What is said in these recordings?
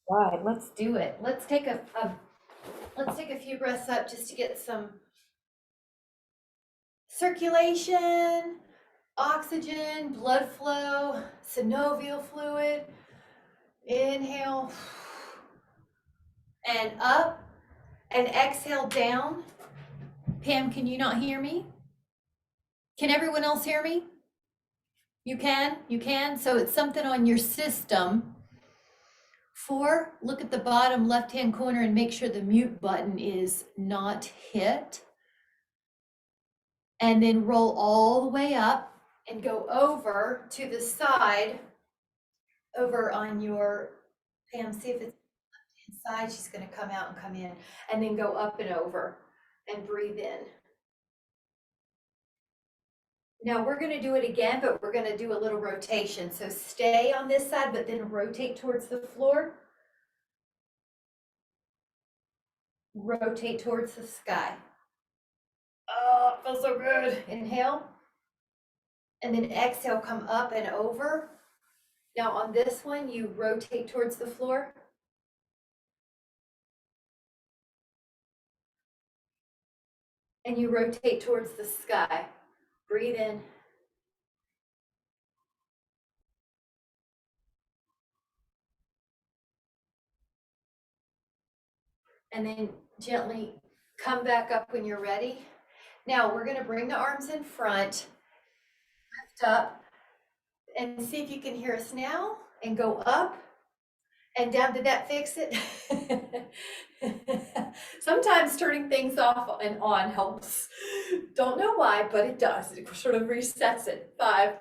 All right, let's do it. Let's take a few breaths up just to get some circulation, oxygen, blood flow, synovial fluid. Inhale and up, and exhale down. Pam, can you not hear me? Can everyone else hear me? You can? You can? So it's something on your system. 4, look at the bottom left-hand corner and make sure the mute button is not hit. And then roll all the way up and go over to the side, over on your, Pam, see if it's inside. She's going to come out and come in, and then go up and over and breathe in. Now we're going to do it again, but we're going to do a little rotation. So stay on this side, but then rotate towards the floor. Rotate towards the sky. Oh, it feels so good. Inhale. And then exhale, come up and over. Now on this one, you rotate towards the floor. And you rotate towards the sky. Breathe in. And then gently come back up when you're ready. Now we're going to bring the arms in front, lift up, and see if you can hear us now, and go up and down. Did that fix it? Sometimes turning things off and on helps. Don't know why, but it does. It sort of resets it. 5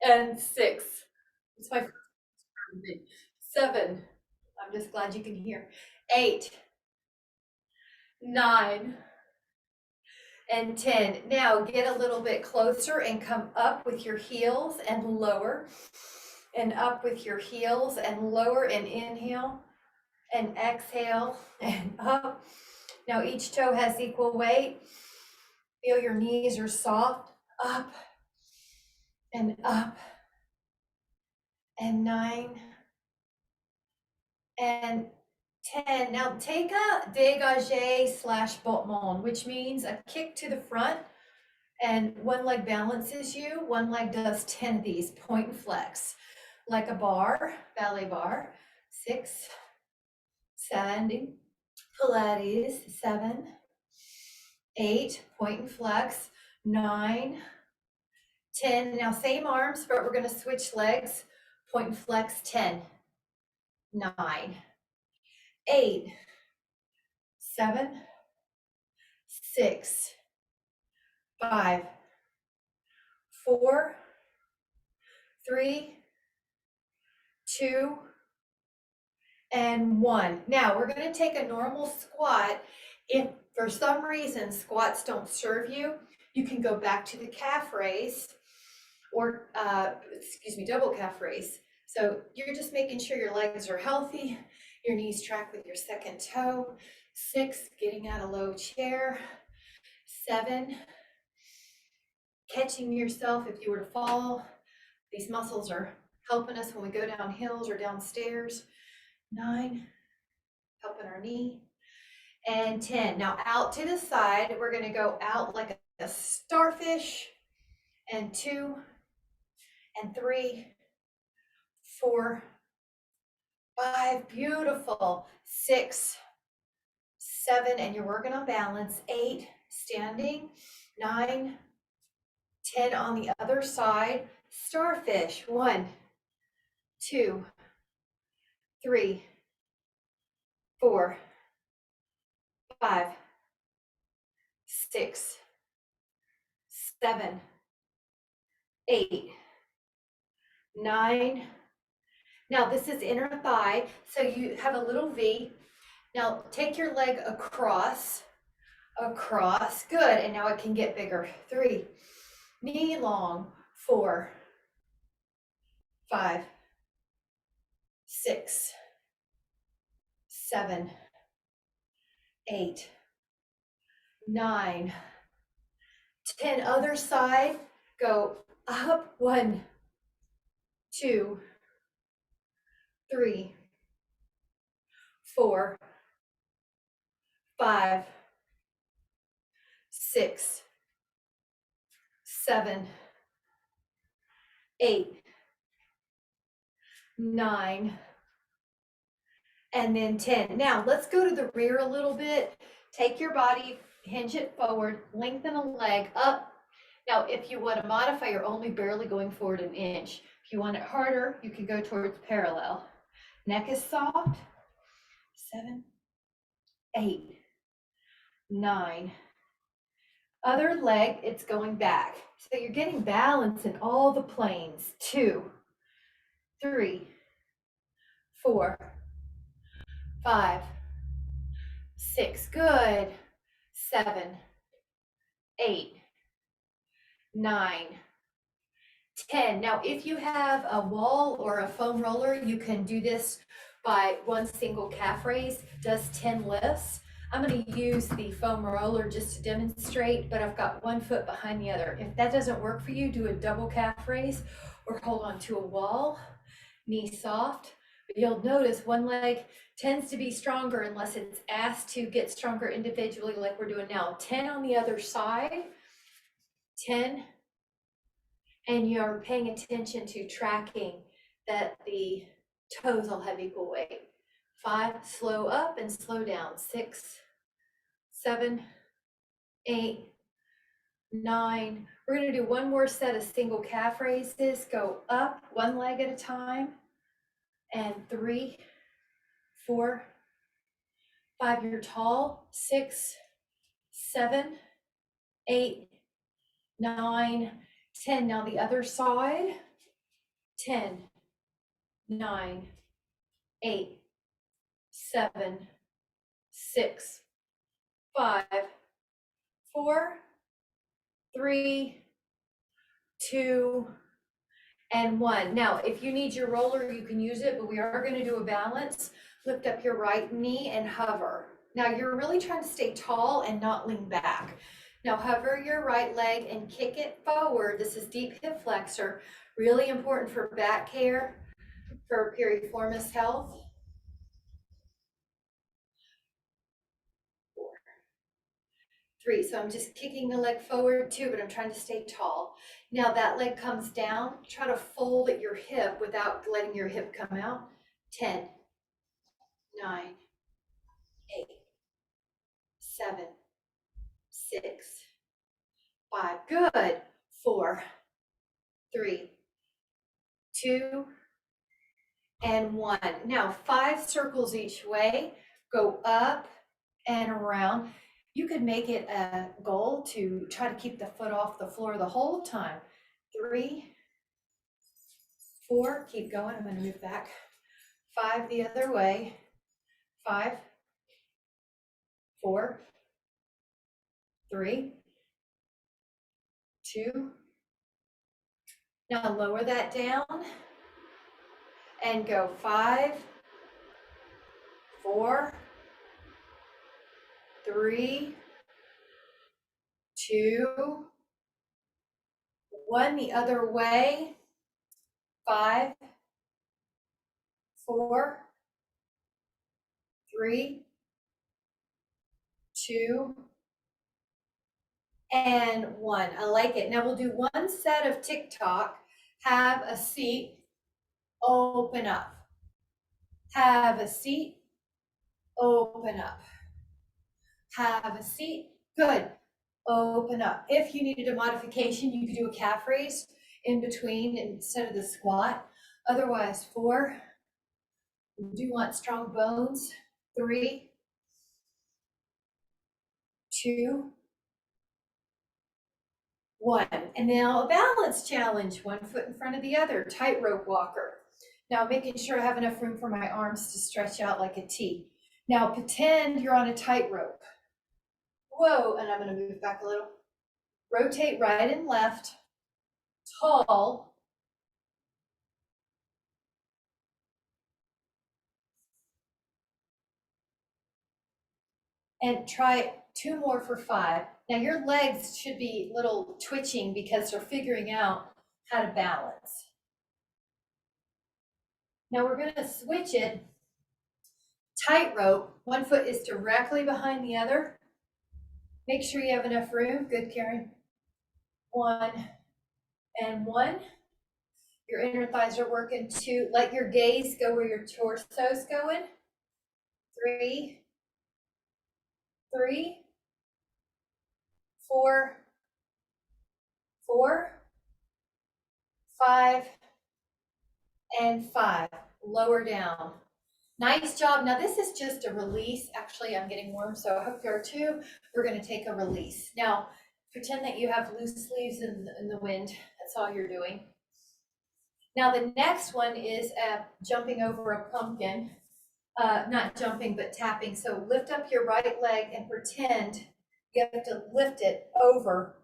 and 6. It's my first time. 7. I'm just glad you can hear. 8, 9, and 10. Now get a little bit closer and come up with your heels and lower, and up with your heels and lower, and inhale and exhale and up. Now each toe has equal weight. Feel your knees are soft. Up and up, and 9 and 10. Now take a dégagé/battement, which means a kick to the front, and one leg balances you. One leg does 10 of these, point and flex, like a bar, ballet bar. 6, standing, Pilates. 7, 8, point and flex. 9, 10. Now same arms, but we're going to switch legs. Point and flex. 10, 9, 8, 7, 6, 5, 4, 3, 2, and 1. Now we're going to take a normal squat. If for some reason squats don't serve you, you can go back to the calf raise, or double calf raise. So you're just making sure your legs are healthy, your knees track with your second toe. 6, getting out of low chair. 7, catching yourself if you were to fall. These muscles are helping us when we go down hills or downstairs. 9, helping our knee. And 10. Now out to the side, we're going to go out like a starfish. And 2, and 3, 4, 5. Beautiful. 6, 7, and you're working on balance. 8, standing. 9, 10 on the other side. Starfish. 1, 2, 3, 4, 5, 6, 7, 8, 9. Now this is inner thigh, so you have a little V. Now take your leg across, good, and now it can get bigger. 3, knee long. 4, 5, 6, 7, 8, 9, 10. Other side, go up. 1, 2, 3, 4, 5, 6, 7, 8, 9, and then 10. Now let's go to the rear a little bit. Take your body, hinge it forward, lengthen a leg up. Now, if you want to modify, you're only barely going forward an inch. If you want it harder, you can go towards parallel. Neck is soft. 7, 8, 9. Other leg, it's going back. So you're getting balance in all the planes. 2, 3, 4, 5, 6. Good. 7, 8, 9, 10. Now, if you have a wall or a foam roller, you can do this by one single calf raise, does 10 lifts. I'm going to use the foam roller just to demonstrate, but I've got one foot behind the other. If that doesn't work for you, do a double calf raise or hold on to a wall, knee soft. But you'll notice one leg tends to be stronger unless it's asked to get stronger individually like we're doing now. 10 on the other side, 10. And you're paying attention to tracking that the toes all have equal weight. 5, slow up and slow down. 6, 7, 8, 9. We're going to do one more set of single calf raises. Go up one leg at a time. And 3, 4, 5. You're tall. 6, 7, 8, 9, 10. Now the other side. 10, 9, 8, 7, 6, 5, 4, 3, 2, and 1. Now, if you need your roller, you can use it, but we are going to do a balance. Lift up your right knee and hover. Now, you're really trying to stay tall and not lean back. Now, hover your right leg and kick it forward. This is deep hip flexor, really important for back care, for piriformis health. 4, 3. So I'm just kicking the leg forward too, but I'm trying to stay tall. Now that leg comes down. Try to fold at your hip without letting your hip come out. 10, 9, 8, 7, 6, 5. Good. 4, 3, 2, and 1. Now 5 circles each way. Go up and around. You could make it a goal to try to keep the foot off the floor the whole time. 3, 4, keep going. I'm going to move back. 5 the other way. 5, 4, 3, 2. Now lower that down and go 5, 4, 3, 2, 1. The other way. 5, 4, 3, 2, and 1. I like it. Now we'll do one set of TikTok. Have a seat, open up. Have a seat, open up. Have a seat, good. Open up. If you needed a modification, you could do a calf raise in between instead of the squat. Otherwise, 4. You do want strong bones. 3, 2, 1. And now a balance challenge, one foot in front of the other, tightrope walker. Now making sure I have enough room for my arms to stretch out like a T. Now pretend you're on a tightrope. Whoa, and I'm going to move back a little. Rotate right and left, tall. And try 2 more for 5. Now your legs should be little twitching because they're figuring out how to balance. Now we're going to switch it Tightrope, one foot is directly behind the other. Make sure you have enough room. Good, Karen. 1 and 1. Your inner thighs are working. 2, let your gaze go where your torso's going. 3, 3, 4, 4, 5, and 5. Lower down. Nice job. Now this is just a release. Actually, I'm getting warm, so I hope you are too. We're going to take a release. Now, pretend that you have loose sleeves in the wind. That's all you're doing. Now the next one is jumping over a pumpkin. Not jumping, but tapping. So lift up your right leg and pretend you have to lift it over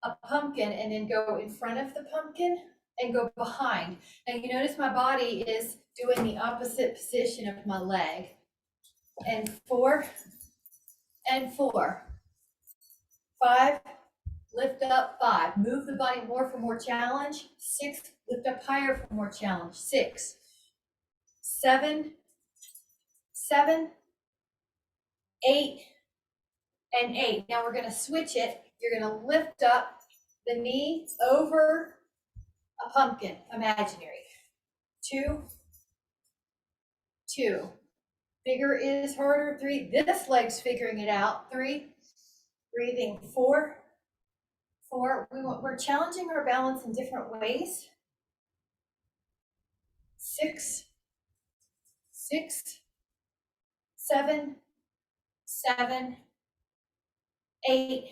a pumpkin and then go in front of the pumpkin and go behind. Now you notice my body is doing the opposite position of my leg. And 4 and 4. 5, lift up, 5. Move the body more for more challenge. 6, lift up higher for more challenge. 6, 7, 7, 8, and 8. Now we're going to switch it. You're going to lift up the knee over a pumpkin, imaginary. 2, 2. Bigger is harder. 3. This leg's figuring it out. 3. Breathing. 4. 4. We're challenging our balance in different ways. 6. 6. 7. 7. 8.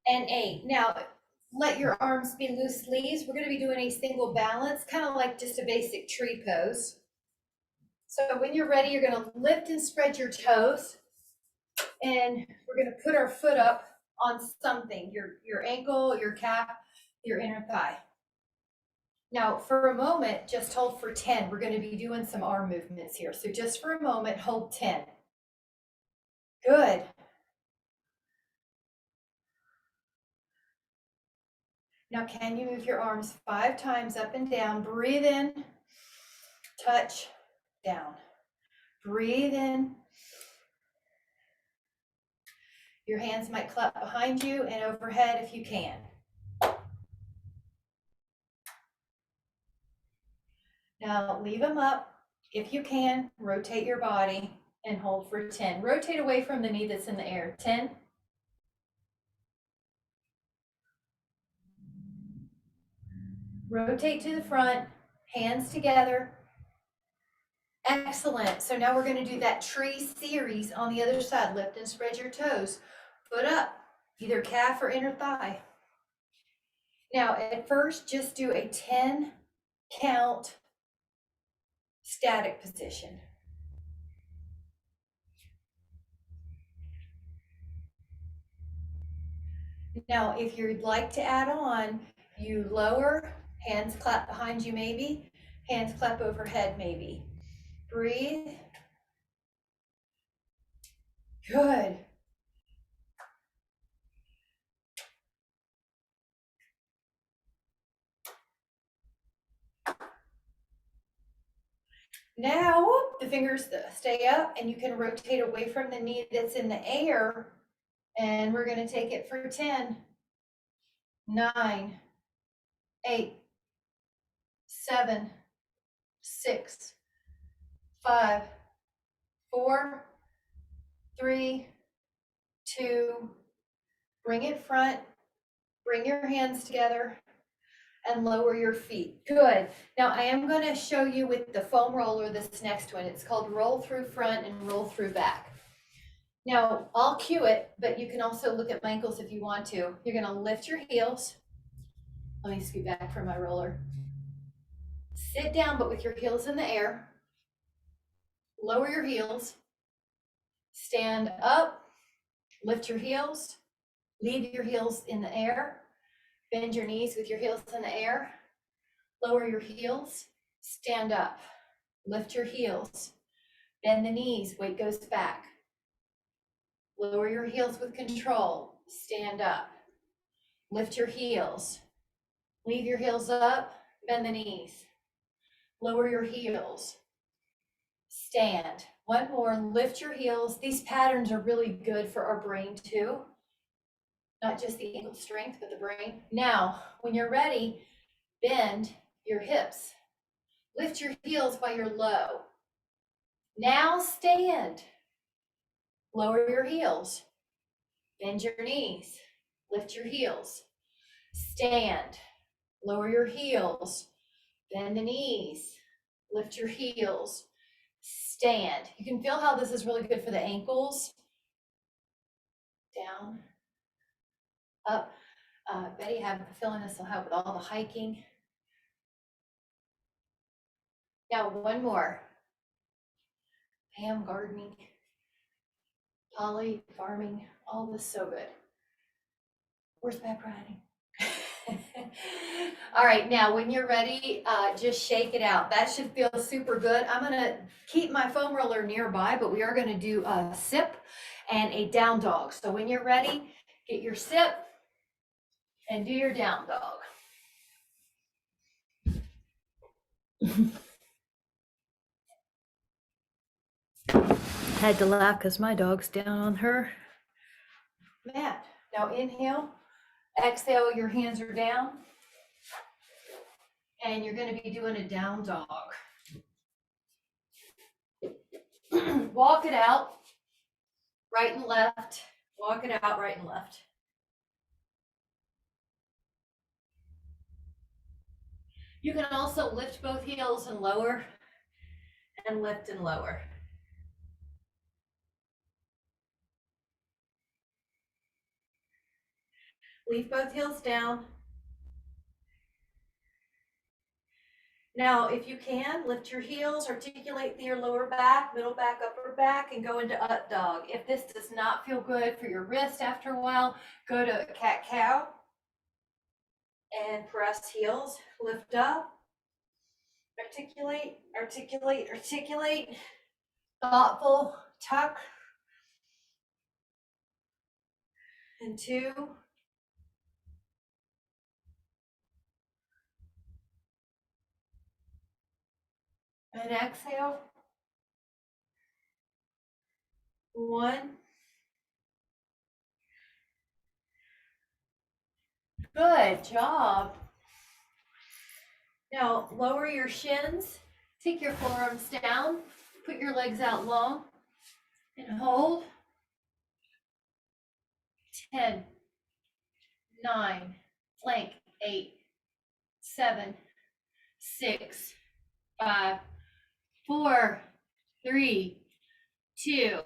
And 8. Now, let your arms be loose sleeves. We're going to be doing a single balance, kind of like just a basic tree pose. So when you're ready, you're going to lift and spread your toes. And we're going to put our foot up on something, your ankle, your calf, your inner thigh. Now, for a moment, just hold for 10. We're going to be doing some arm movements here. So just for a moment, hold 10. Good. Now, can you move your arms 5 times up and down? Breathe in, touch, down. Breathe in. Your hands might clap behind you and overhead if you can. Now, leave them up. If you can, rotate your body and hold for 10. Rotate away from the knee that's in the air. 10. Rotate to the front, hands together. Excellent. So now we're going to do that tree series on the other side. Lift and spread your toes. Foot up, either calf or inner thigh. Now, at first, just do a 10 count static position. Now, if you'd like to add on, you lower, hands clap behind you maybe, hands clap overhead maybe. Breathe. Good. Now, the fingers stay up and you can rotate away from the knee that's in the air. And we're going to take it for 10, 9, 8, 7, 6, 5, 4, 3, 2, bring it front, bring your hands together, and lower your feet. Good. Now I am going to show you with the foam roller this next one. It's called roll through front and roll through back. Now I'll cue it, but you can also look at my ankles if you want to. You're going to lift your heels. Let me scoot back from my roller. Sit down, but with your heels in the air. Lower your heels. Stand up. Lift your heels. Leave your heels in the air. Bend your knees with your heels in the air. Lower your heels. Stand up. Lift your heels. Bend the knees. Weight goes back. Lower your heels with control. Stand up. Lift your heels. Leave your heels up. Bend the knees. Lower your heels. stand. One more, lift your heels. These patterns are really good for our brain too. Not just the ankle strength, but the brain. Now, when you're ready, bend your hips. Lift your heels while you're low. Now stand. Lower your heels. Bend your knees. Lift your heels. Stand. Lower your heels. Bend the knees. Lift your heels. Stand. You can feel how this is really good for the ankles. Down, up. Betty, I have a feeling this will help with all the hiking. Now, one more. Pam, gardening. Polly, farming. All this so good. Horseback riding. All right, now when you're ready, just shake it out. That should feel super good. I'm gonna keep my foam roller nearby, but we are gonna do a sip and a down dog. So when you're ready, get your sip and do your down dog. Had to laugh because my dog's down on her mat. Now inhale, exhale, your hands are down. And you're going to be doing a down dog. Walk it out, right and left. Walk it out, right and left. You can also lift both heels and lower, and lift and lower. Leave both heels down. Now, if you can, lift your heels, articulate your lower back, middle back, upper back, and go into up dog. If this does not feel good for your wrist after a while, go to cat cow and press heels, lift up, articulate, articulate, articulate, thoughtful tuck, and 2, and exhale, 1. Good job. Now lower your shins, take your forearms down, put your legs out long, and hold. 10, 9, plank, 8, 7, 6, 5, 4, 3, 2.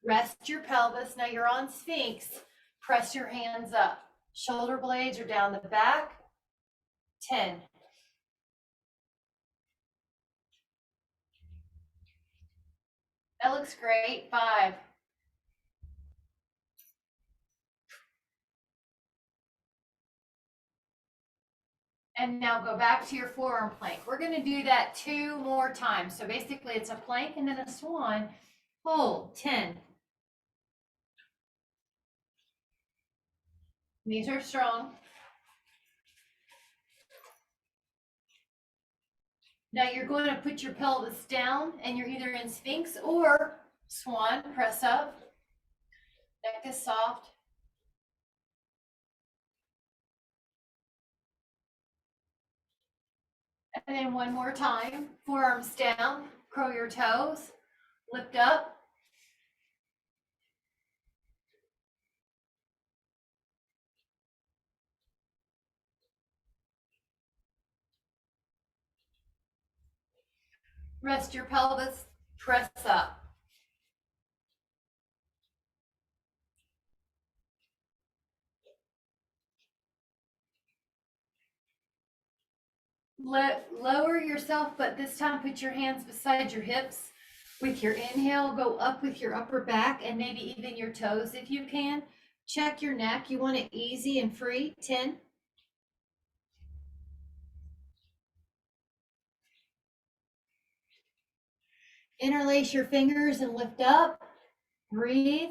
Rest your pelvis. Now you're on Sphinx. Press your hands up. Shoulder blades are down the back. 10. That looks great. 5. And now go back to your forearm plank. We're going to do that 2 more times. So basically it's a plank and then a swan. Hold. 10. These are strong. Now you're going to put your pelvis down and you're either in Sphinx or swan. Press up. Neck is soft. And then one more time. Forearms down. Curl your toes. Lift up. Rest your pelvis. Press up. Lower yourself, but this time put your hands beside your hips. With your inhale, go up with your upper back and maybe even your toes if you can. Check your neck. You want it easy and free. 10. Interlace your fingers and lift up. Breathe.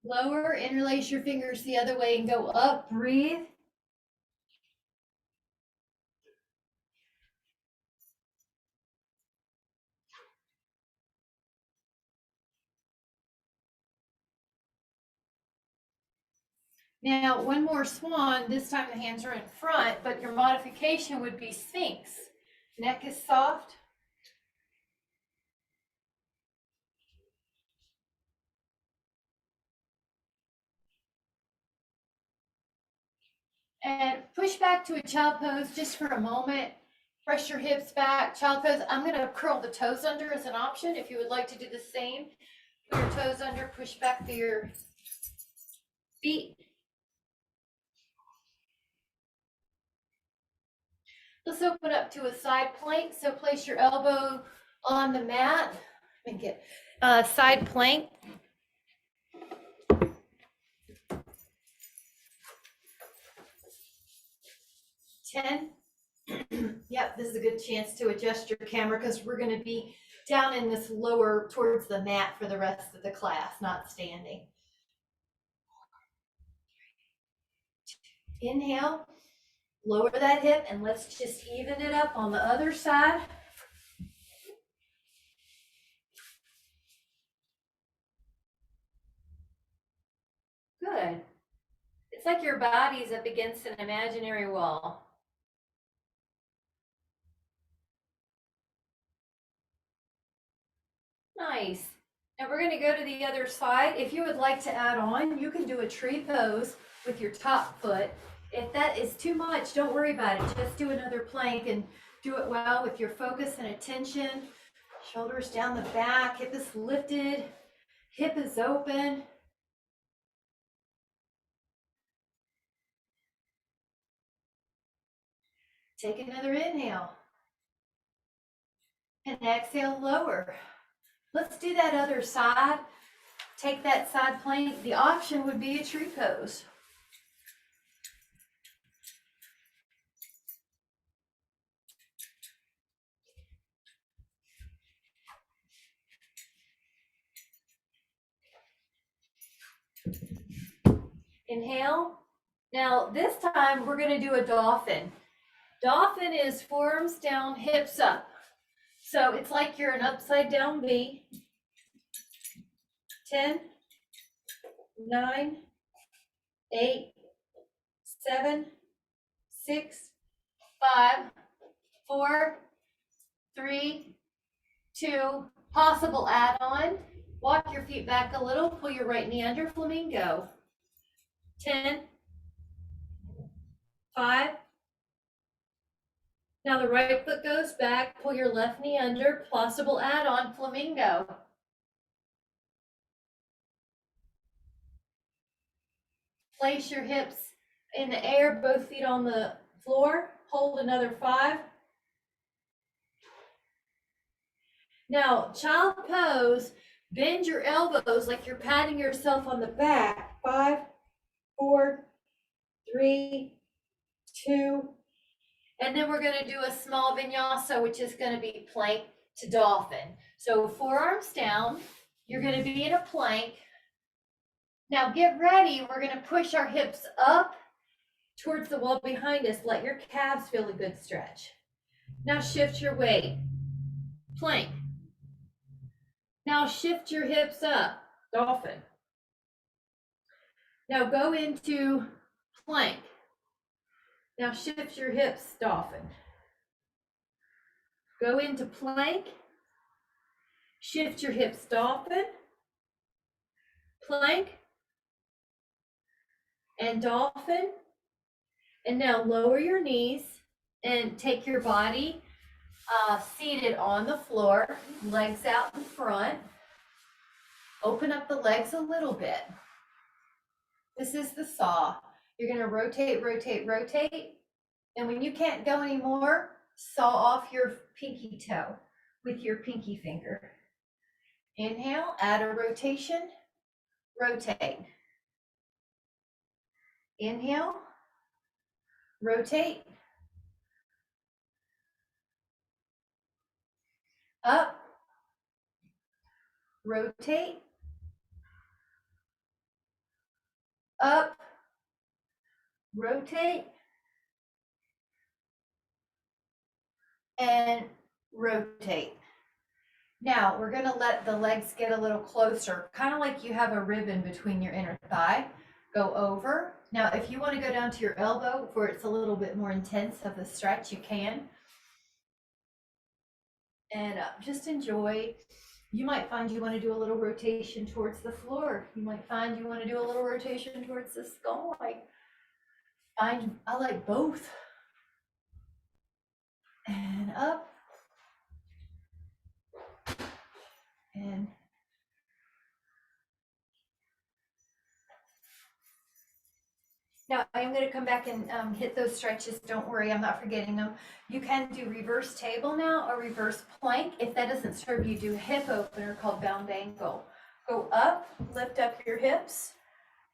Lower, interlace your fingers the other way and go up, breathe. Now, one more swan, this time the hands are in front, but your modification would be Sphinx. Neck is soft. And push back to a child pose just for a moment. Press your hips back, child pose. I'm gonna curl the toes under as an option. If you would like to do the same, put your toes under, push back through your feet. Let's open up to a side plank. So place your elbow on the mat and get side plank. 10. Yep, this is a good chance to adjust your camera because we're going to be down in this lower towards the mat for the rest of the class, not standing. Inhale, lower that hip, and let's just even it up on the other side. Good. It's like your body's up against an imaginary wall. Nice. Now we're going to go to the other side. If you would like to add on, you can do a tree pose with your top foot. If that is too much, don't worry about it. Just do another plank and do it well with your focus and attention. Shoulders down the back, hip is lifted, hip is open. Take another inhale. And exhale, lower. Let's do that other side. Take that side plank. The option would be a tree pose. Inhale. Now this time we're going to do a dolphin. Dolphin is forearms down, hips up. So it's like you're an upside down V. 10, 9, 8, 7, 6, 5, 4, 3, 2. Possible add-on. Walk your feet back a little, pull your right knee under, flamingo. 10, 5. Now the right foot goes back, pull your left knee under, possible add-on, flamingo. Place your hips in the air, both feet on the floor. Hold another 5. Now, child pose, bend your elbows like you're patting yourself on the back. 5, 4, 3, 2. And then we're going to do a small vinyasa, which is going to be plank to dolphin. So forearms down, you're going to be in a plank. Now get ready. We're going to push our hips up towards the wall behind us. Let your calves feel a good stretch. Now shift your weight. Plank. Now shift your hips up. Dolphin. Now go into plank. Now shift your hips. Dolphin. Go into plank. Shift your hips. Dolphin. Plank. And dolphin. And now lower your knees and take your body seated on the floor, legs out in front. Open up the legs a little bit. This is the saw. You're going to rotate, rotate, rotate. And when you can't go anymore, saw off your pinky toe with your pinky finger. Inhale, add a rotation, rotate. Inhale, rotate. Up, rotate. up, rotate, and rotate. Now we're gonna let the legs get a little closer, kind of like you have a ribbon between your inner thigh. Go over. Now, if you want to go down to your elbow where it's a little bit more intense of the stretch, you can. And just enjoy. You might find you want to do a little rotation towards the floor. You might find you want to do a little rotation towards the sky. I like both. And up. And now I'm going to come back and hit those stretches. Don't worry, I'm not forgetting them. You can do reverse table now or reverse plank. If that doesn't serve you, do a hip opener called bound ankle. Go up, lift up your hips,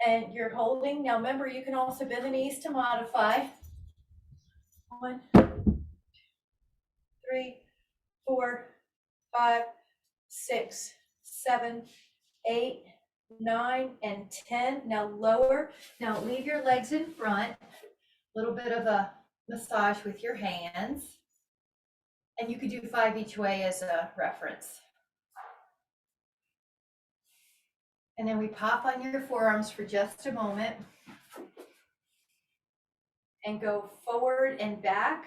and you're holding. Now remember, you can also bend the knees to modify. 1, 3, 4, 5, 6, 7, 8, 9, and 10. Now lower. Now leave your legs in front. A little bit of a massage with your hands. And you could do 5 each way as a reference. And then we pop on your forearms for just a moment. And go forward and back,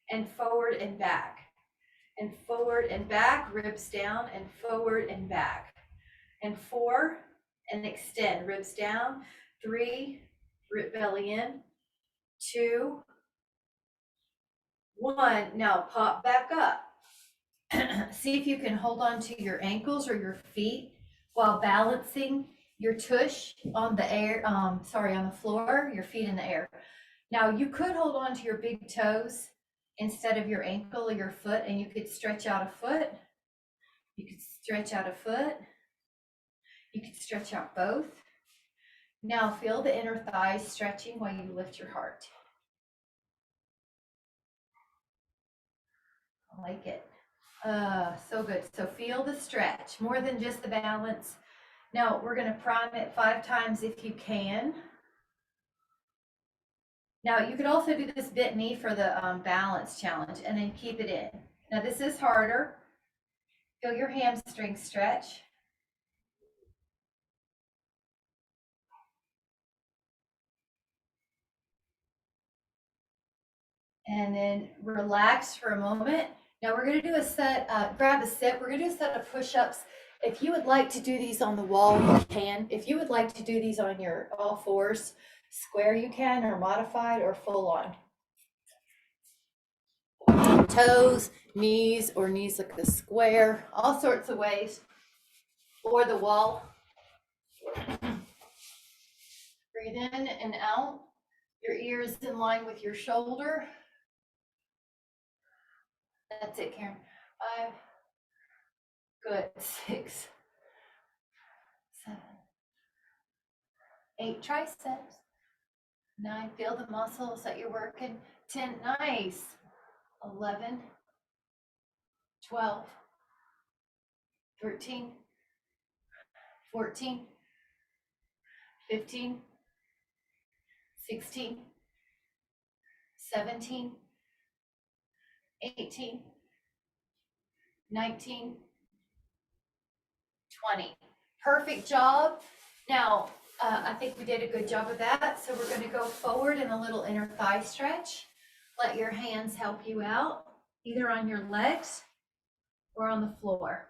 and forward and back, and forward and back, ribs down, and forward and back. And 4, and extend, ribs down. 3, rib belly in. 2, 1. Now pop back up. See if you can hold on to your ankles or your feet while balancing your tush on the air, on the floor, your feet in the air. Now you could hold on to your big toes instead of your ankle or your foot, and you could stretch out a foot. You could stretch out a foot. You could stretch out both. Now feel the inner thighs stretching while you lift your heart. I like it. So good. So feel the stretch, more than just the balance. Now we're going to prime it 5 times if you can. Now you could also do this bent knee for the balance challenge and then keep it in. Now this is harder. Feel your hamstring stretch. And then relax for a moment. Now we're going to do a set, grab a set. We're going to do a set of push-ups. If you would like to do these on the wall, you can. If you would like to do these on your all fours, square you can, or modified, or full on. Toes, knees, or knees like a square, all sorts of ways. Or the wall. Breathe in and out. Your ears in line with your shoulder. That's it, Karen. 5. Good. 6, 7, 8 triceps. 9, feel the muscles that you're working. 10, nice. 11, 12, 13, 14, 15, 16, 17, 18, 19, 20. Perfect job. Now, I think we did a good job of that. So we're going to go forward in a little inner thigh stretch. Let your hands help you out, either on your legs or on the floor.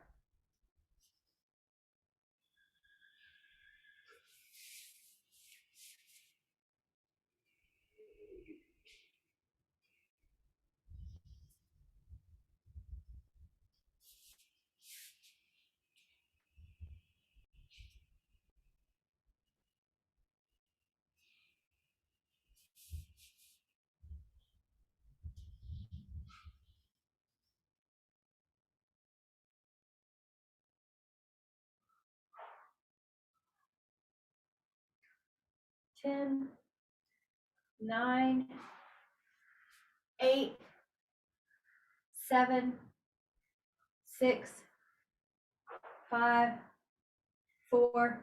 Ten, 9, 8, 7, 6, 5, 4,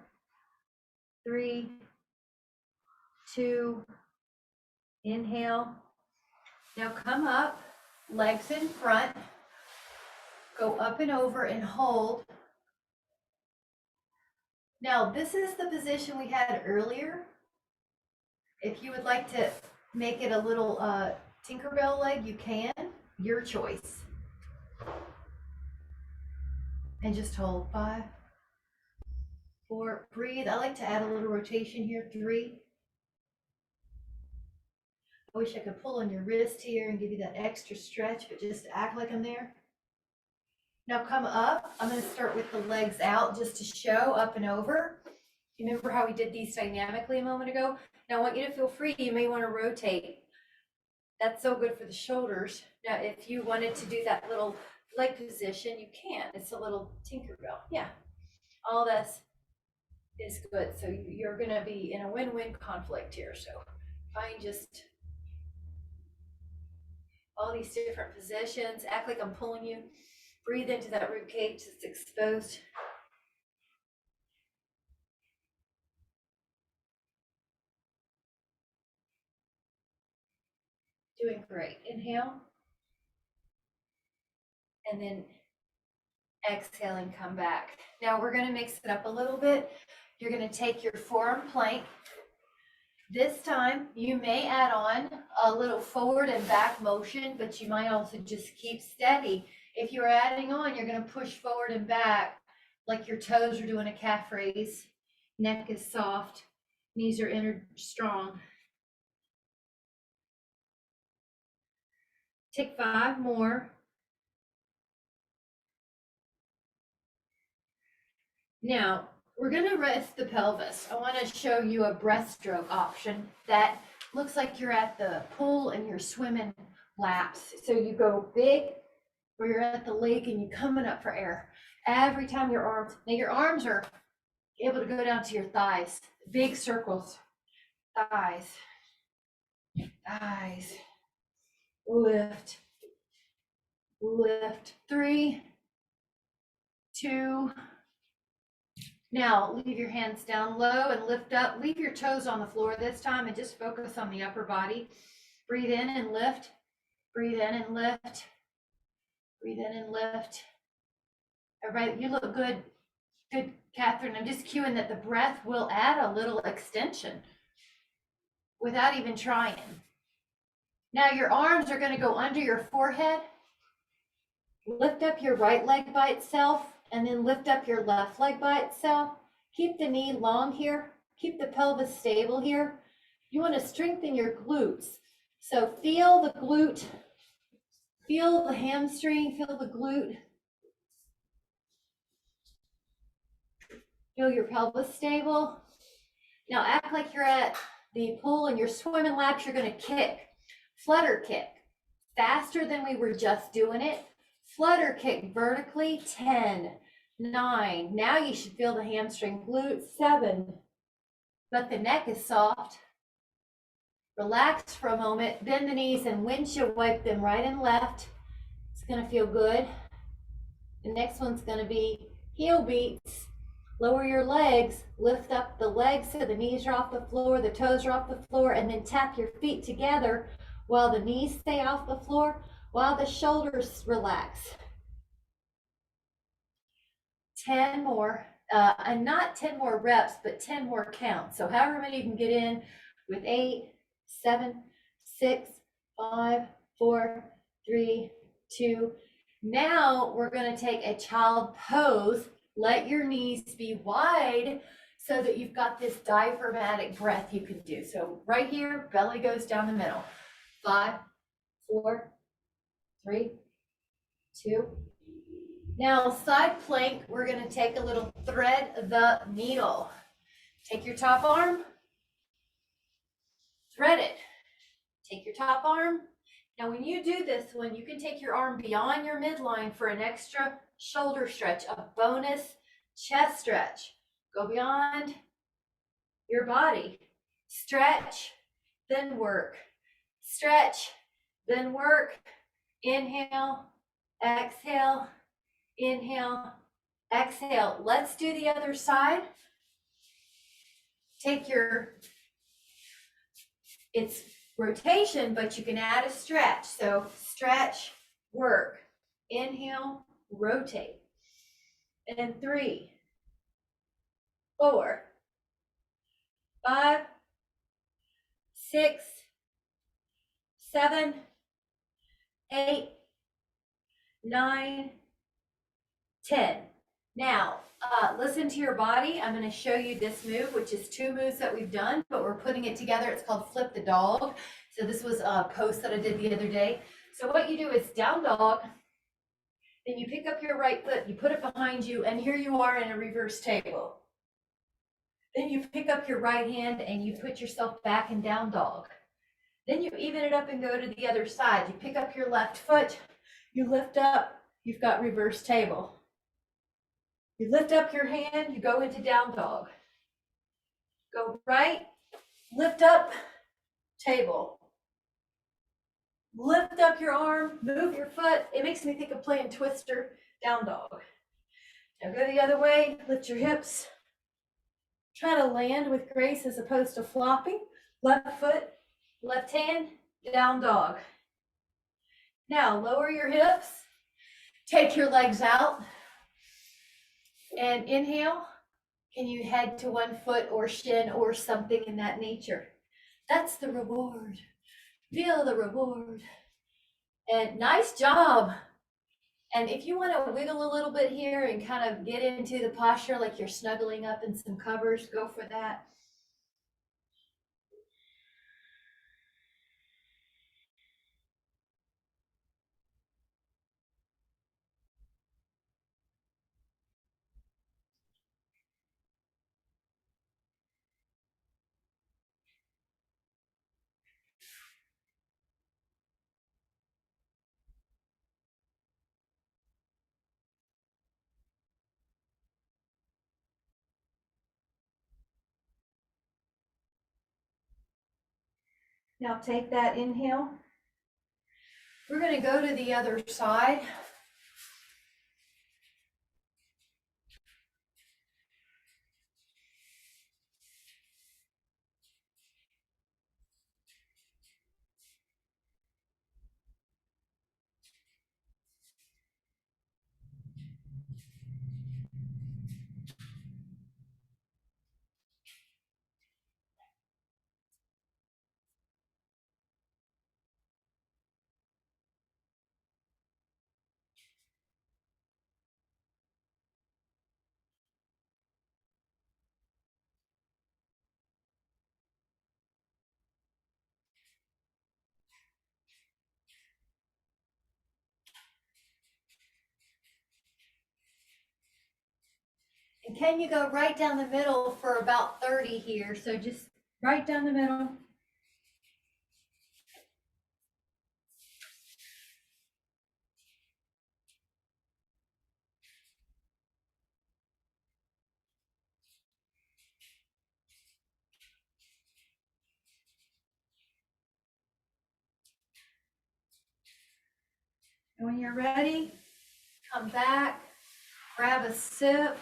3, 2, inhale. Now come up, legs in front, go up and over and hold. Now this is the position we had earlier. If you would like to make it a little Tinkerbell leg, you can, your choice. And just hold 5, 4, breathe. I like to add a little rotation here, 3. I wish I could pull on your wrist here and give you that extra stretch, but just act like I'm there. Now come up. I'm going to start with the legs out just to show up and over. You remember how we did these dynamically a moment ago? Now I want you to feel free. You may want to rotate. That's so good for the shoulders. Now, if you wanted to do that little leg position, you can. It's a little Tinkerbell. Yeah, all this is good. So you're going to be in a win-win conflict here. So find just all these different positions. Act like I'm pulling you. Breathe into that rib cage that's exposed. Doing great. Inhale. And then exhale and come back. Now we're going to mix it up a little bit. You're going to take your forearm plank. This time you may add on a little forward and back motion, but you might also just keep steady. If you're adding on, you're going to push forward and back like your toes are doing a calf raise. Neck is soft. Knees are inner strong. Take 5 more. Now, we're going to rest the pelvis. I want to show you a breaststroke option that looks like you're at the pool and you're swimming laps. So you go big, or you're at the lake and you're coming up for air. Every time your arms are able to go down to your thighs. Big circles. Thighs. Thighs. Lift. Lift. 3, 2. Now leave your hands down low and lift up. Leave your toes on the floor this time and just focus on the upper body. Breathe in and lift. Breathe in and lift. Breathe in and lift. Everybody, you look good. Good, Catherine. I'm just cueing that the breath will add a little extension without even trying. Now your arms are going to go under your forehead. Lift up your right leg by itself and then lift up your left leg by itself. Keep the knee long here. Keep the pelvis stable here. You want to strengthen your glutes. So feel the glute, feel the hamstring, feel the glute. Feel your pelvis stable. Now act like you're at the pool and you're swimming laps. You're going to kick, flutter kick, faster than we were just doing it. Flutter kick vertically, 10, 9. Now you should feel the hamstring glute, 7. But the neck is soft. Relax for a moment, bend the knees and windshield wipe them right and left. It's going to feel good. The next one's going to be heel beats. Lower your legs, lift up the legs so the knees are off the floor, the toes are off the floor, and then tap your feet together while the knees stay off the floor, while the shoulders relax. 10 more, and not 10 more reps, but 10 more counts. So however many you can get in with 8, 7, 6, 5, 4, 3, 2. Now we're going to take a child pose. Let your knees be wide so that you've got this diaphragmatic breath you can do. So right here, belly goes down the middle. 5, 4, 3, 2. Now side plank, we're going to take a little thread the needle. Take your top arm, thread it. Take your top arm. Now when you do this one, you can take your arm beyond your midline for an extra shoulder stretch, a bonus chest stretch. Go beyond your body. Stretch, then work. Stretch, then work. Inhale, exhale, inhale, exhale. Let's do the other side. Take your It's rotation, but you can add a stretch. So stretch, work, inhale, rotate. And 3, 4, 5, 6, 7, 8, 9, 10. Now, listen to your body. I'm going to show you this move, which is 2 moves that we've done, but we're putting it together. It's called flip the dog. So this was a post that I did the other day. So what you do is down dog, then you pick up your right foot, you put it behind you, and here you are in a reverse table. Then you pick up your right hand and you put yourself back in down dog. Then you even it up and go to the other side. You pick up your left foot, you lift up, you've got reverse table. You lift up your hand, you go into down dog. Go right, lift up, table. Lift up your arm, move your foot. It makes me think of playing Twister, down dog. Now go the other way, lift your hips. Try to land with grace as opposed to flopping. Left foot, left hand, down dog. Now lower your hips, take your legs out, and inhale. Can you head to 1 foot or shin or something in that nature? That's the reward. Feel the reward. And nice job. And if you want to wiggle a little bit here and kind of get into the posture like you're snuggling up in some covers, go for that. Now take that inhale. We're going to go to the other side. And can you go right down the middle for about 30 here? So just right down the middle. And when you're ready, come back, grab a sip.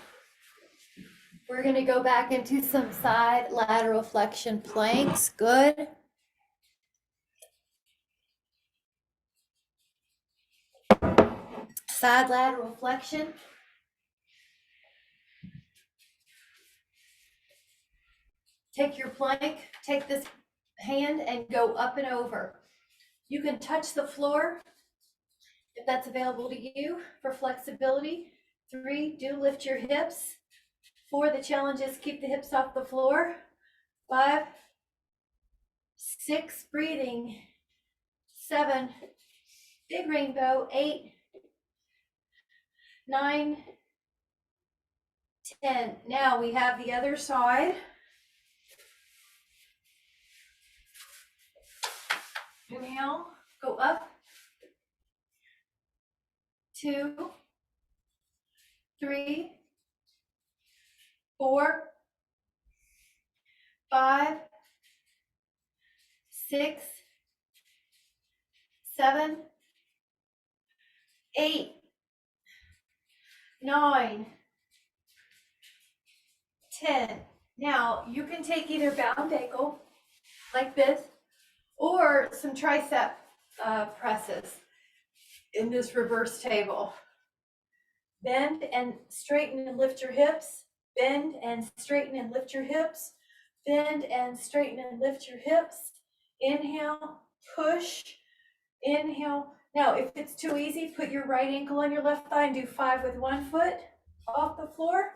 We're going to go back into some side lateral flexion planks. Good. Side lateral flexion. Take your plank, take this hand and go up and over. You can touch the floor if that's available to you for flexibility. 3, do lift your hips. 4, the challenge is keep the hips off the floor. 5, 6, breathing. 7, big rainbow. 8, 9, 10. Now we have the other side. Inhale, go up. 2, 3, 4, 5, 6, 7, 8, 9, 10. Now you can take either bound ankle like this, or some tricep presses in this reverse table. Bend and straighten and lift your hips. Bend and straighten and lift your hips. Bend and straighten and lift your hips. Inhale, push, inhale. Now, if it's too easy, put your right ankle on your left thigh and do 5 with one foot off the floor.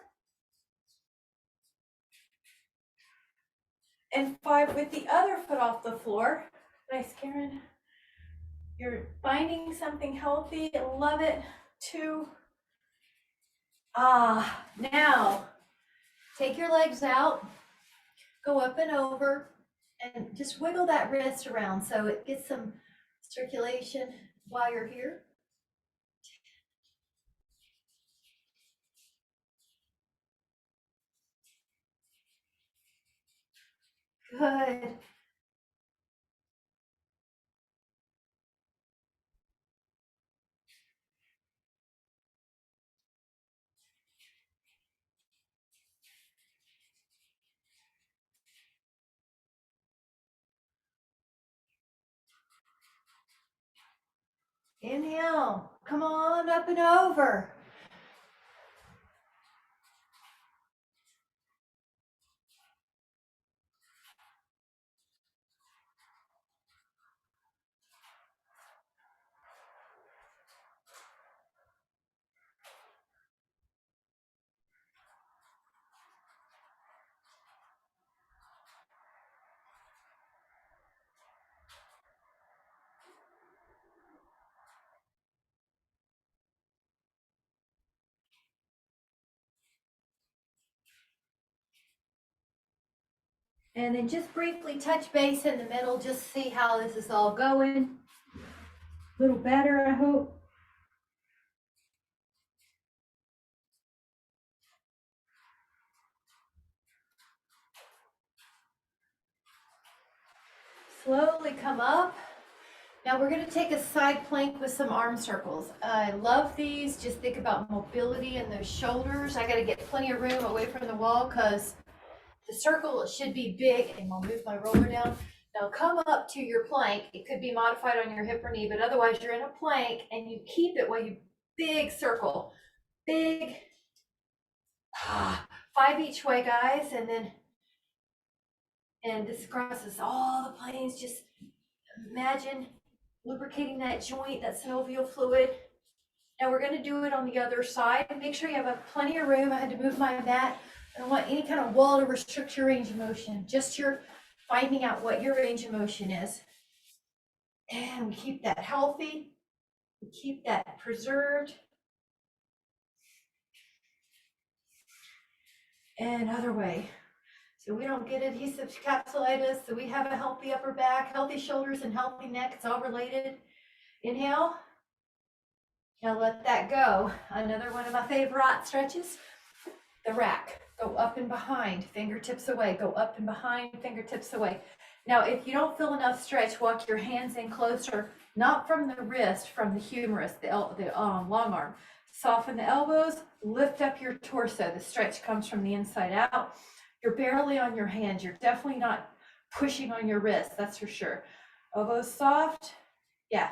And 5 with the other foot off the floor. Nice, Karen. You're finding something healthy. I love it. 2. Now, take your legs out, go up and over, and just wiggle that wrist around so it gets some circulation while you're here. Good. Inhale, come on up and over. And then just briefly touch base in the middle, just see how this is all going. A little better, I hope. Slowly come up. Now we're going to take a side plank with some arm circles. I love these. Just think about mobility in those shoulders. I got to get plenty of room away from the wall because the circle should be big. And I'll move my roller down. Now come up to your plank. It could be modified on your hip or knee, but otherwise you're in a plank and you keep it while you big circle. Big. 5 each way, guys. And this crosses all the planes. Just imagine lubricating that joint, that synovial fluid. Now we're going to do it on the other side. Make sure you have plenty of room. I had to move my mat. I don't want any kind of wall to restrict your range of motion. Just your finding out what your range of motion is. And we keep that healthy. We keep that preserved. And other way. So we don't get adhesive capsulitis. So we have a healthy upper back, healthy shoulders, and healthy neck. It's all related. Inhale. Now let that go. Another one of my favorite stretches, the rack. Go up and behind, fingertips away. Go up and behind, fingertips away. Now, if you don't feel enough stretch, walk your hands in closer, not from the wrist, from the humerus, the long arm. Soften the elbows, lift up your torso. The stretch comes from the inside out. You're barely on your hands. You're definitely not pushing on your wrist, that's for sure. Elbows soft, yeah.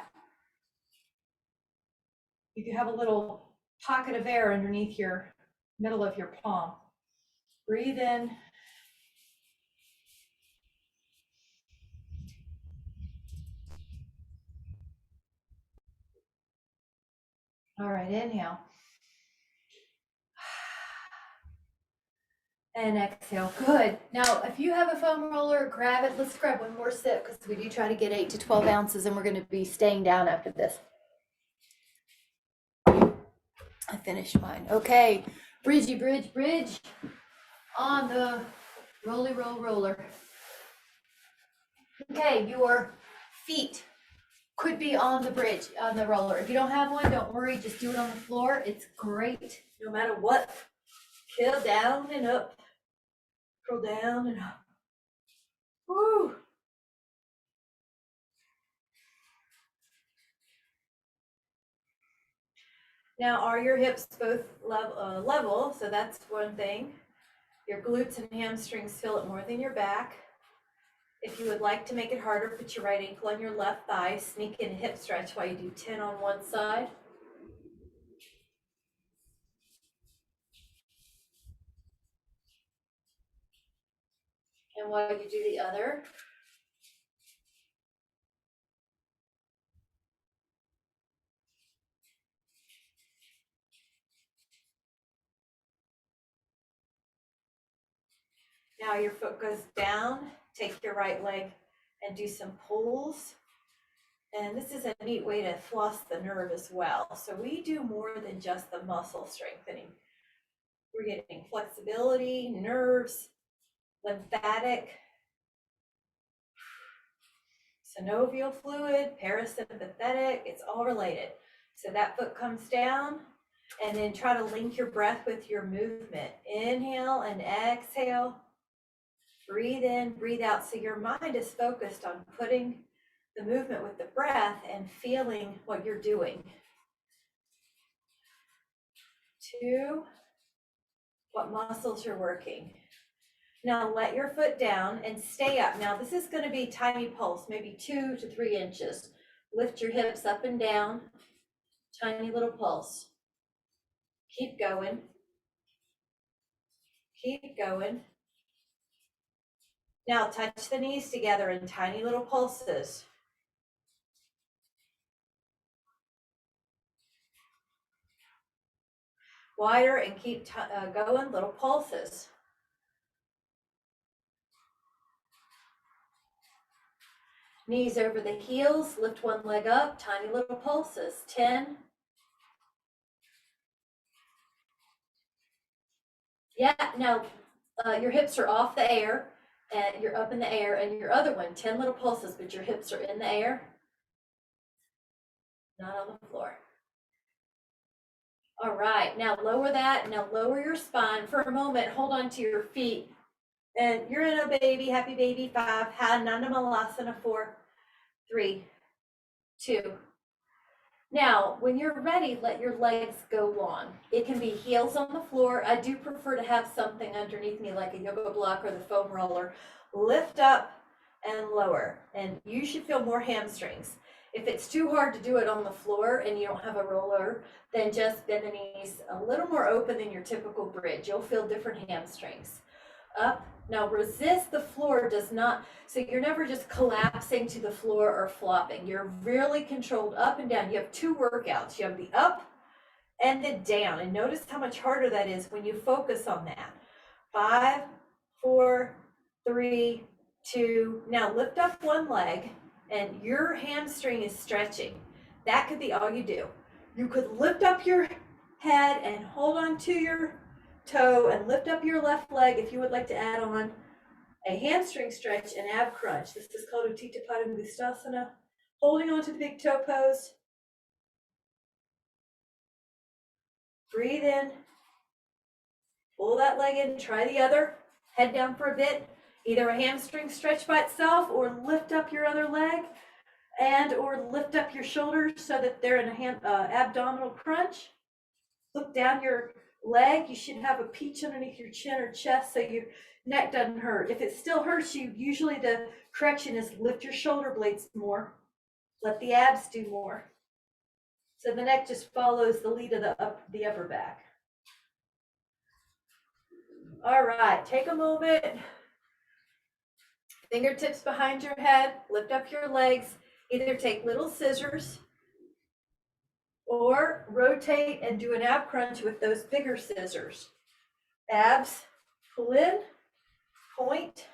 You can have a little pocket of air underneath your middle of your palm. Breathe in. All right, inhale. And exhale. Good. Now, if you have a foam roller, grab it. Let's grab one more sip because we do try to get 8 to 12 ounces and we're going to be staying down after this. I finished mine. Okay. Bridgey, bridge on the roller. Okay, your feet could be on the bridge, on the roller. If you don't have one, don't worry. Just do it on the floor. It's great no matter what. Curl down and up. Curl down and up. Woo. Now, are your hips both level? So that's one thing. Your glutes and hamstrings feel it more than your back. If you would like to make it harder, put your right ankle on your left thigh, sneak in a hip stretch while you do 10 on one side. And while you do the other, now your foot goes down, take your right leg and do some pulls. And this is a neat way to floss the nerve as well. So we do more than just the muscle strengthening. We're getting flexibility, nerves, lymphatic, synovial fluid, parasympathetic, it's all related. So that foot comes down, and then try to link your breath with your movement. Inhale and exhale. Breathe in, breathe out. So your mind is focused on putting the movement with the breath and feeling what you're doing. 2, what muscles you're working. Now let your foot down and stay up. Now this is going to be tiny pulse, maybe 2 to 3 inches. Lift your hips up and down, tiny little pulse. Keep going. Keep going. Now touch the knees together in tiny little pulses. Wider and keep going, little pulses. Knees over the heels, lift one leg up, tiny little pulses. 10. Yeah, now your hips are off the air and you're up in the air, and your other one, 10 little pulses, but your hips are in the air, not on the floor. All right, now lower that. Now lower your spine for a moment. Hold on to your feet. And you're in a baby, happy baby. 5, Nanda Malasana. 4, 3, 2. Now, when you're ready, let your legs go long. It can be heels on the floor. I do prefer to have something underneath me like a yoga block or the foam roller. Lift up and lower, and you should feel more hamstrings. If it's too hard to do it on the floor and you don't have a roller, then just bend the knees a little more open than your typical bridge. You'll feel different hamstrings. Up. Now resist the floor does not, so you're never just collapsing to the floor or flopping. You're really controlled up and down. You have 2 workouts. You have the up and the down. And notice how much harder that is when you focus on that. 5, 4, 3, 2. Now lift up one leg and your hamstring is stretching. That could be all you do. You could lift up your head and hold on to your toe and lift up your left leg if you would like to add on a hamstring stretch and ab crunch. This is called Utthita Padangusthasana. Holding on to the big toe pose. Breathe in. Pull that leg in. Try the other. Head down for a bit. Either a hamstring stretch by itself, or lift up your other leg, and or lift up your shoulders so that they're in a abdominal crunch. Look down your leg. You should have a peach underneath your chin or chest so your neck doesn't hurt. If it still hurts you, usually the correction is lift your shoulder blades more. Let the abs do more. So the neck just follows the lead of the upper back. All right, take a moment. Fingertips behind your head, lift up your legs. Either take little scissors or rotate and do an ab crunch with those bigger scissors. Abs, pull in, point,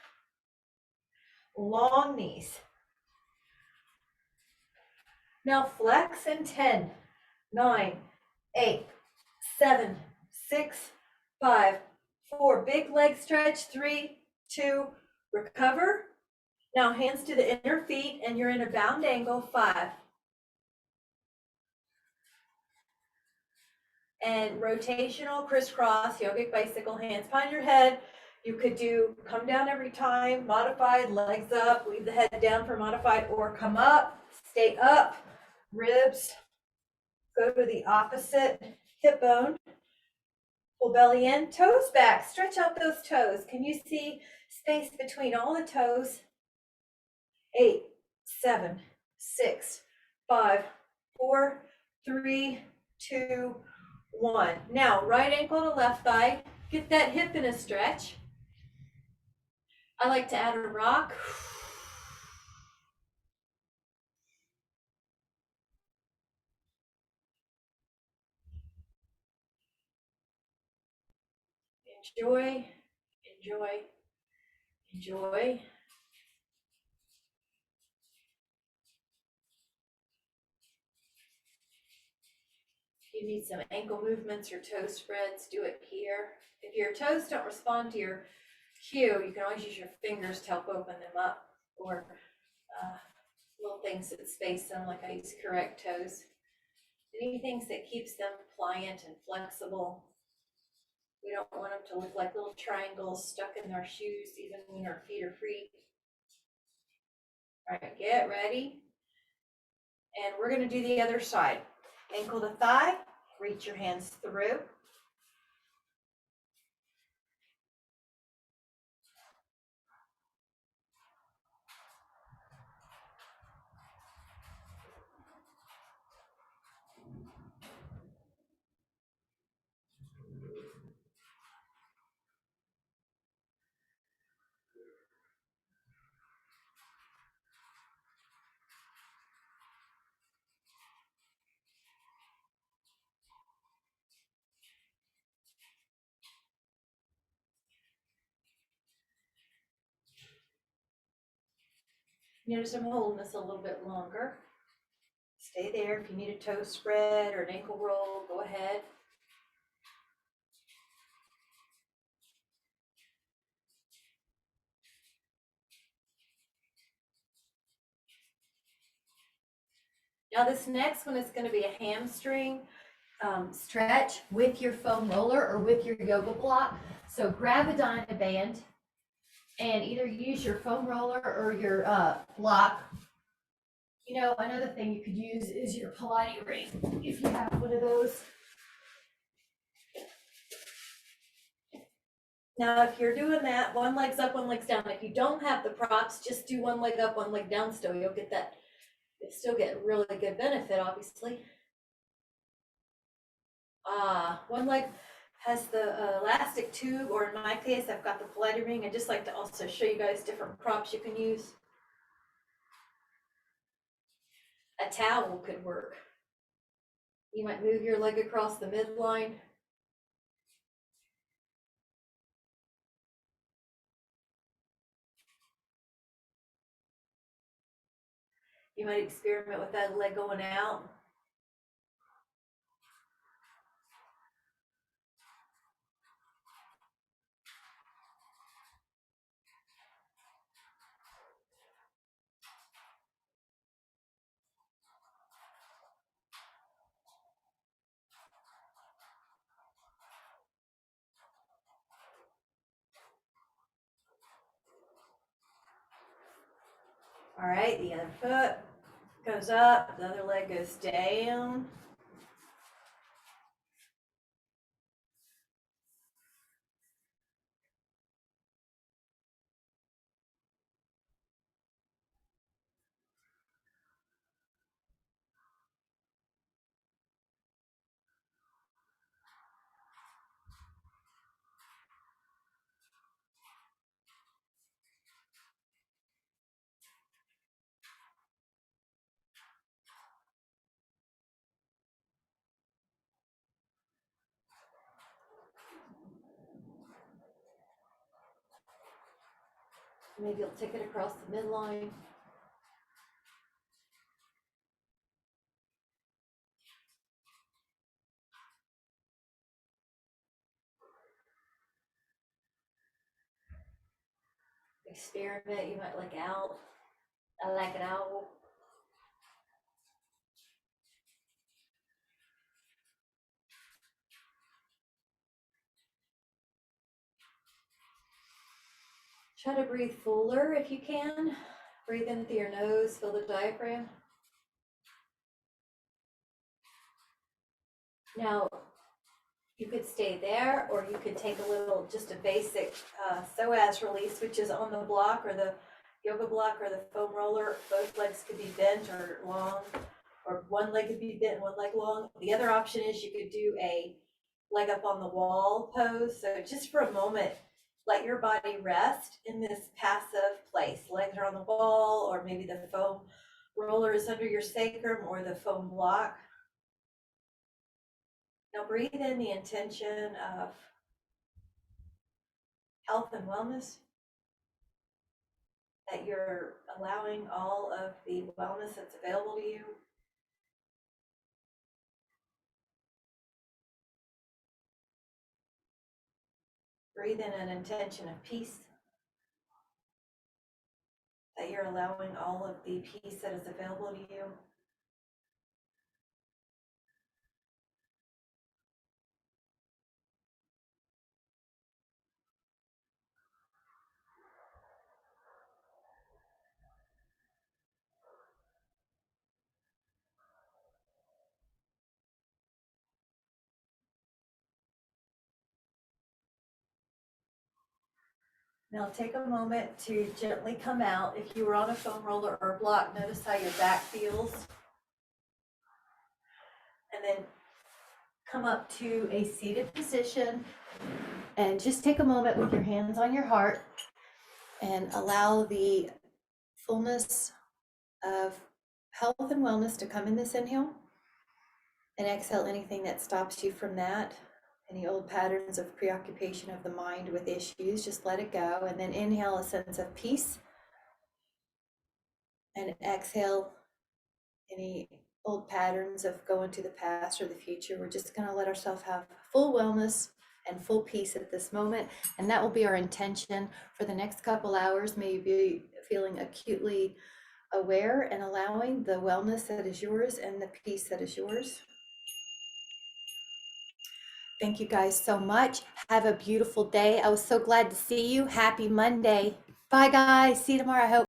long knees. Now flex in 10, 9, 8, 7, 6, 5, 4. Big leg stretch. 3, 2, recover. Now hands to the inner feet and you're in a bound angle. 5. And rotational crisscross, yogic bicycle, hands behind your head. You could do come down every time, modified, legs up, leave the head down for modified, or come up, stay up, ribs, go to the opposite hip bone, pull belly in, toes back, stretch out those toes. Can you see space between all the toes? 8, 7, 6, 5, 4, 3, 2, 1. Now, right ankle to left thigh. Get that hip in a stretch. I like to add a rock. Enjoy, enjoy, enjoy. If you need some ankle movements or toe spreads, do it here. If your toes don't respond to your cue, you can always use your fingers to help open them up, or little things that space them, like I use correct toes. Anything that keeps them pliant and flexible. We don't want them to look like little triangles stuck in our shoes, even when our feet are free. All right, get ready. And we're gonna do the other side. Ankle to thigh, reach your hands through. Notice I'm holding this a little bit longer. Stay there. If you need a toe spread or an ankle roll, go ahead. Now this next one is going to be a hamstring stretch with your foam roller or with your yoga block. So grab a Dynaband and either use your foam roller or your block. You know, another thing you could use is your Pilates ring if you have one of those. Now, if you're doing that, one leg's up, one leg's down. If you don't have the props, just do one leg up, one leg down still. You'll get that. You'll still get really good benefit, obviously. One leg has the elastic tube, or in my case, I've got the Pilates ring. I just like to also show you guys different props you can use. A towel could work. You might move your leg across the midline. You might experiment with that leg going out. All right, the other foot goes up, the other leg goes down. Maybe you'll take it across the midline. Experiment, you might like out. I like an owl. Try to breathe fuller if you can. Breathe in through your nose, feel the diaphragm. Now, you could stay there, or you could take a little, just a basic psoas release, which is on the block or the yoga block or the foam roller, both legs could be bent or long, or one leg could be bent, one leg long. The other option is you could do a leg up on the wall pose. So just for a moment, let your body rest in this passive place. Legs are on the wall, or maybe the foam roller is under your sacrum or the foam block. Now breathe in the intention of health and wellness, that you're allowing all of the wellness that's available to you. Breathe in an intention of peace, that you're allowing all of the peace that is available to you. Now take a moment to gently come out. If you were on a foam roller or a block, notice how your back feels. And then come up to a seated position and just take a moment with your hands on your heart and allow the fullness of health and wellness to come in this inhale, and exhale anything that stops you from that. Any old patterns of preoccupation of the mind with issues, just let it go. And then inhale a sense of peace, and exhale any old patterns of going to the past or the future. We're just going to let ourselves have full wellness and full peace at this moment. And that will be our intention for the next couple hours. Maybe feeling acutely aware and allowing the wellness that is yours and the peace that is yours. Thank you guys so much. Have a beautiful day. I was so glad to see you. Happy Monday. Bye guys. See you tomorrow, I hope.